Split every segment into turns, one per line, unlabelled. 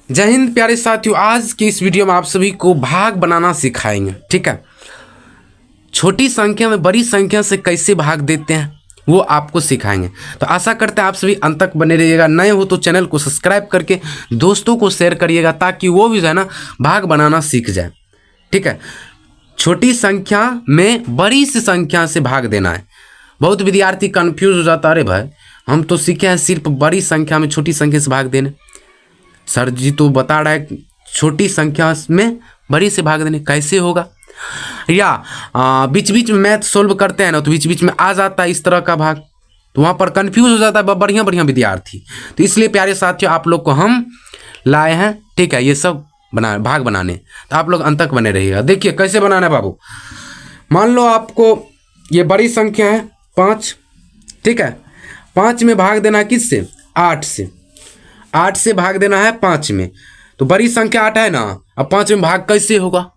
जय हिंद प्यारे साथियों। आज की इस वीडियो में आप सभी को भाग बनाना सिखाएंगे। ठीक है, छोटी संख्या में बड़ी संख्या से कैसे भाग देते हैं वो आपको सिखाएंगे। तो आशा करते हैं आप सभी अंत तक बने रहिएगा। नए हो तो चैनल को सब्सक्राइब करके दोस्तों को शेयर करिएगा ताकि वो भी जो है ना भाग बनाना सीख जाए। ठीक है, छोटी संख्या में बड़ी सी संख्या से भाग देना है। बहुत विद्यार्थी कंफ्यूज हो जाता है, अरे भाई हम तो सीखे हैं सिर्फ बड़ी संख्या में छोटी संख्या से भाग देने, सर जी तो बता रहा है छोटी संख्या में बड़ी से भाग देने कैसे होगा। या बीच बीच में मैथ सोल्व करते हैं ना तो बीच बीच में आ जाता है इस तरह का भाग, तो वहाँ पर कंफ्यूज हो जाता है बढ़िया बढ़िया विद्यार्थी। तो इसलिए प्यारे साथियों आप लोग को हम लाए हैं, ठीक है, ये सब भाग बनाने। तो आप लोग अंत तक बने रहिएगा। देखिए कैसे बनाना है बाबू। मान लो आपको ये बड़ी संख्या है 5, ठीक है, 5 में भाग देना है किससे? 8 से। 8 से भाग देना है 5 में, तो बड़ी संख्या 8 है ना। अब 5 में भाग कैसे होगा?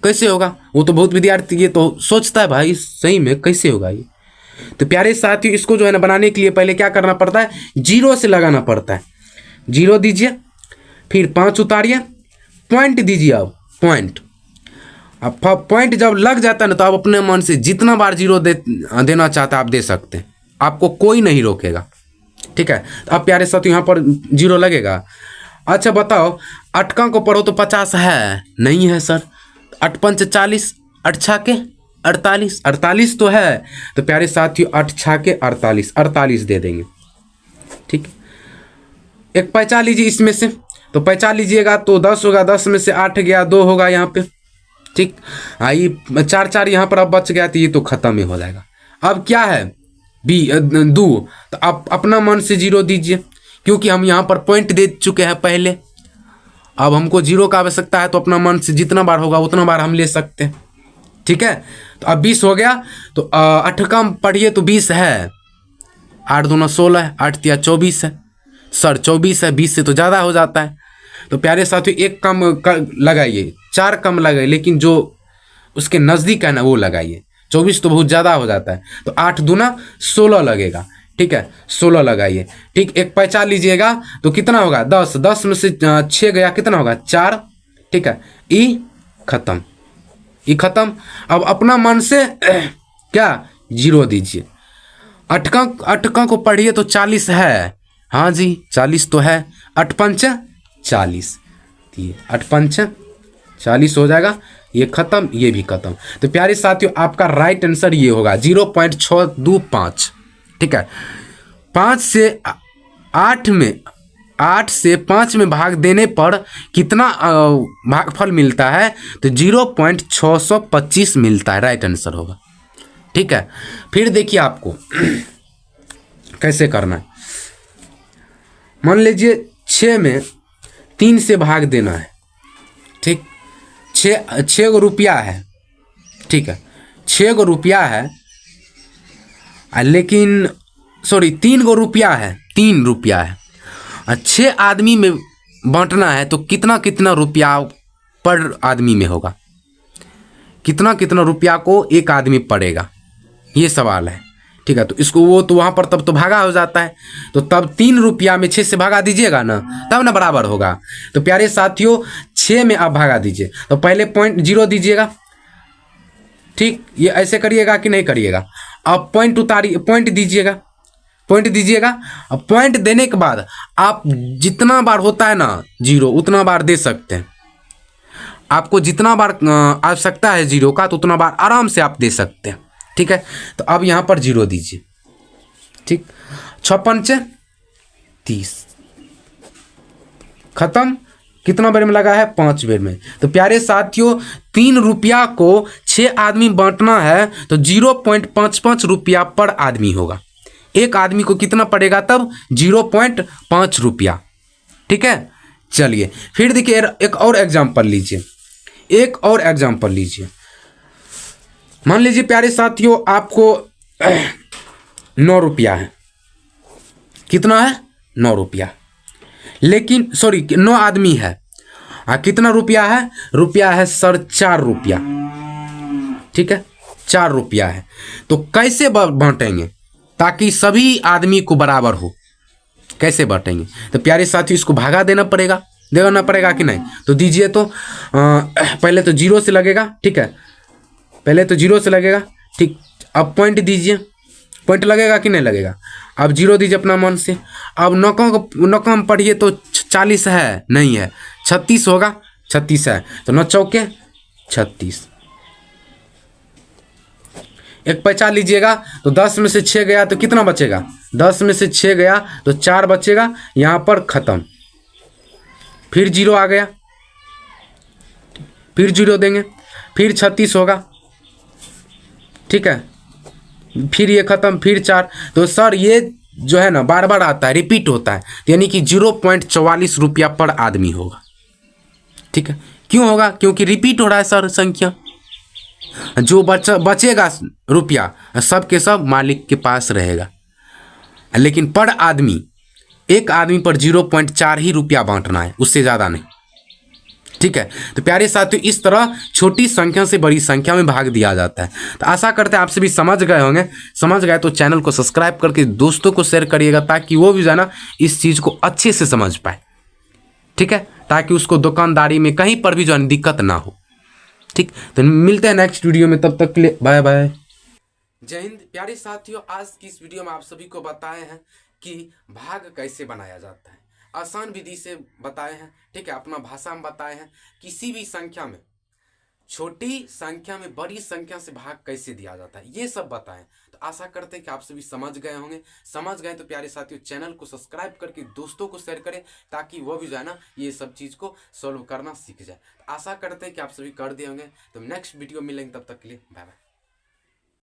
कैसे होगा वो तो बहुत विद्यार्थी ये तो सोचता है भाई सही में कैसे होगा ये। तो प्यारे साथियों इसको जो है ना बनाने के लिए पहले क्या करना पड़ता है? 0 से लगाना पड़ता है। 0 दीजिए, फिर 5 उतारिए, पॉइंट दीजिए। अब पॉइंट जब लग जाता है ना तो आप अपने मन से जितना बार 0 देना चाहता है आप दे सकते हैं, आपको कोई नहीं रोकेगा। ठीक है, तो अब प्यारे साथियों यहाँ पर 0 लगेगा। अच्छा बताओ 8 को पढ़ो तो 50 है? नहीं है सर। 8 पंच 40, 8 छाके 48, 48 तो है। तो प्यारे साथियों 8 छाके 48, 48 दे देंगे। ठीक, एक पैंचा लीजिए इसमें से, तो पैंचा लीजिएगा तो 10 होगा, 10 में से 8 गया, 2 होगा यहाँ पे। ठीक, ये 4 4 यहाँ पर अब बच गया तो ये तो खत्म ही हो जाएगा। अब क्या है? 2, तो आप अपना मन से 0 दीजिए क्योंकि हम यहाँ पर पॉइंट दे चुके हैं पहले। अब हमको 0 का आवश्यकता है तो अपना मन से जितना बार होगा उतना बार हम ले सकते हैं। ठीक है, तो अब 20 हो गया, तो 8 कम पढ़िए तो 20 है। 8 दूना 16, 8 तिया 24 है। सर 24 है, 20 से तो ज़्यादा हो जाता है। तो प्यारे साथियों एक कम लगाइए, 4 कम लगाइए, लेकिन जो उसके नज़दीक है ना वो लगाइए। 24 तो बहुत ज़्यादा हो जाता है, तो 8 दूना 16 लगेगा। ठीक है, 16 लगाइए। ठीक, एक पैंचा लीजिएगा तो कितना होगा? 10, 10 में से 6 गया, कितना होगा? 4। ठीक है, ई खत्म, ई खत्म। अब अपना मन से क्या 0 दीजिए। 8 को पढ़िए तो 40 है। हाँ जी 40 तो है। 8 पंच 40, 8 पंच 40 हो जाएगा, ये खत्म, ये भी खत्म। तो प्यारे साथियों आपका राइट आंसर ये होगा 0.625। ठीक है, 5 से 8 में 8 से 5 में भाग देने पर कितना भागफल मिलता है? तो 0.625 मिलता है, राइट आंसर होगा। ठीक है, फिर देखिए आपको कैसे करना है। मान लीजिए 6 में 3 से भाग देना है। ठीक, 6 गो रुपया है। ठीक है, 6 गो रुपया है, लेकिन सॉरी 3 गो रुपया है, 3 रुपया है। 6 आदमी में बांटना है तो कितना कितना रुपया पर आदमी में होगा? कितना कितना रुपया को एक आदमी पड़ेगा, ये सवाल है। ठीक है, तो इसको वो तो वहाँ पर तब तो भागा हो जाता है, तो तब 3 रुपया में 6 से भागा दीजिएगा ना, तब ना बराबर होगा। तो प्यारे साथियों 6 में आप भागा दीजिए, तो पहले पॉइंट 0 दीजिएगा। ठीक, ये ऐसे करिएगा कि नहीं करिएगा? अब पॉइंट उतारिए, पॉइंट दीजिएगा, पॉइंट दीजिएगा। अब पॉइंट देने के बाद आप जितना बार होता है ना 0 उतना बार दे सकते हैं। आपको जितना बार आवश्यकता है 0 का तो उतना बार आराम से आप दे सकते हैं। ठीक है, तो अब यहाँ पर 0 दीजिए। ठीक, 6 पंच 30, खत्म। कितना बेर में लगा है? 5 बेर में। तो प्यारे साथियों 3 रुपया को 6 आदमी बांटना है तो 0.55 रुपया पर आदमी होगा। एक आदमी को कितना पड़ेगा तब? 0.5 रुपया। ठीक है, चलिए फिर देखिए एक और एग्जाम्पल लीजिए, एक और एग्जाम्पल लीजिए। मान लीजिए प्यारे साथियों आपको 9 रुपया है। कितना है? 9 रुपया, लेकिन सॉरी 9 आदमी है। कितना रुपया है? रुपया है सर 4 रुपया। ठीक है, 4 रुपया है, तो कैसे बांटेंगे ताकि सभी आदमी को बराबर हो? कैसे बांटेंगे? तो प्यारे साथियों इसको भागा देना पड़ेगा। देना पड़ेगा कि नहीं? तो दीजिए। तो पहले तो जीरो से लगेगा, ठीक है, पहले तो जीरो से लगेगा, ठीक। अब पॉइंट दीजिए, पॉइंट लगेगा कि नहीं लगेगा? अब जीरो दीजिए अपना मन से। अब नौका में पढ़िए तो 40 है, नहीं है, 36 होगा, 36 है, तो 9 चौके 36। एक पैसा लीजिएगा तो 10 में से 6 गया तो कितना बचेगा? 10 में से 6 गया तो 4 बचेगा, यहाँ पर खत्म। फिर जीरो आ गया, फिर जीरो देंगे, फिर 36 होगा, ठीक है, फिर ये खत्म, फिर 4। तो सर ये जो है ना बार बार आता है, रिपीट होता है, यानी कि 0.44 रुपया पर आदमी होगा, ठीक है। क्यों होगा? क्योंकि रिपीट हो रहा है सर संख्या। जो बचेगा रुपया सब के सब मालिक के पास रहेगा, लेकिन पर आदमी, एक आदमी पर 0.4 ही रुपया बांटना है, उससे ज़्यादा नहीं, ठीक है। तो प्यारे साथियों, इस तरह छोटी संख्या से बड़ी संख्या में भाग दिया जाता है। तो आशा करते हैं आप सभी समझ गए होंगे। समझ गए तो चैनल को सब्सक्राइब करके दोस्तों को शेयर करिएगा, ताकि वो भी जाना इस चीज़ को अच्छे से समझ पाए, ठीक है, ताकि उसको दुकानदारी में कहीं पर भी जो है दिक्कत ना हो, ठीक। तो मिलते हैं नेक्स्ट वीडियो में, तब तक के लिए बाय बाय। जय हिंद। प्यारे साथियों, आज की इस वीडियो में आप सभी को बताए हैं कि भाग कैसे बनाया जाता है, आसान विधि से बताए हैं, ठीक है, अपना भाषा में बताए हैं। किसी भी संख्या में, छोटी संख्या में बड़ी संख्या से भाग कैसे दिया जाता है, ये सब बताएं। तो आशा करते हैं कि आप सभी समझ गए होंगे। समझ गए तो प्यारे साथियों चैनल को सब्सक्राइब करके दोस्तों को शेयर करें, ताकि वो भी जो है ना ये सब चीज़ को सॉल्व करना सीख जाए। तो आशा करते हैं कि आप सभी कर दिए होंगे। तो नेक्स्ट वीडियो मिलेंगे, तब तक के लिए बाय बाय।